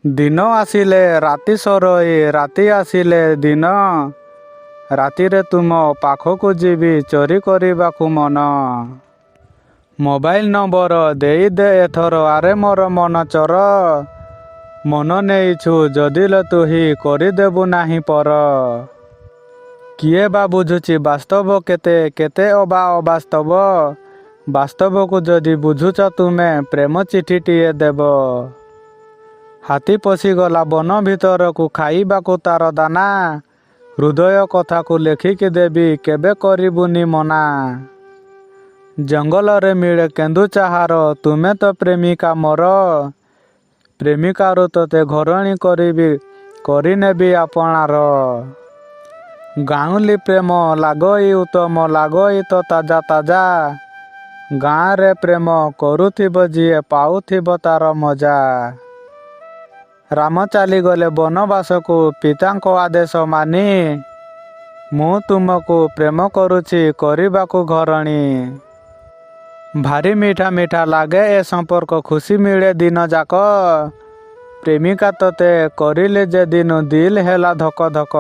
दिन आसिले राति सरई राति आसिले दिन रातिरे तुम पाखकु जीवी चोरी करबाकु मन मोबाइल नंबर देई दे एथर आरे मोर मन चोर मन नेइछु जदिले तुही करदेबु नाही पर किए बा बुझुची वास्तव केते केते अबा अवास्तव वास्तव को जदि बुझुच तुमे प्रेम चिठीटीए देव हाथी पशिगला बन भितर को खाइबाकु तार दाना हृदय कथा को लेखिकी देवी केबे करिबुनी मना जंगल रे मिले केंदु चाहार तुमे तो प्रेमिका मोर प्रेमिकारु तोते घरणी करिबी करिनेबी आपणार गाँवली प्रेम लागई उत्तम लागई तो ताजा ताजा गाँ रे प्रेम करुथिब जिए पाउथिब तार मजा राम चली गले बनवास को पिता को आदेश मानी मु तुमको प्रेम करुछि करिबाकु घरणी भारी मीठा मीठा लागे ए संपर्क खुशी मिले दिन जाक प्रेमिका तोते करिले जे दिन दिल हेला धक धक।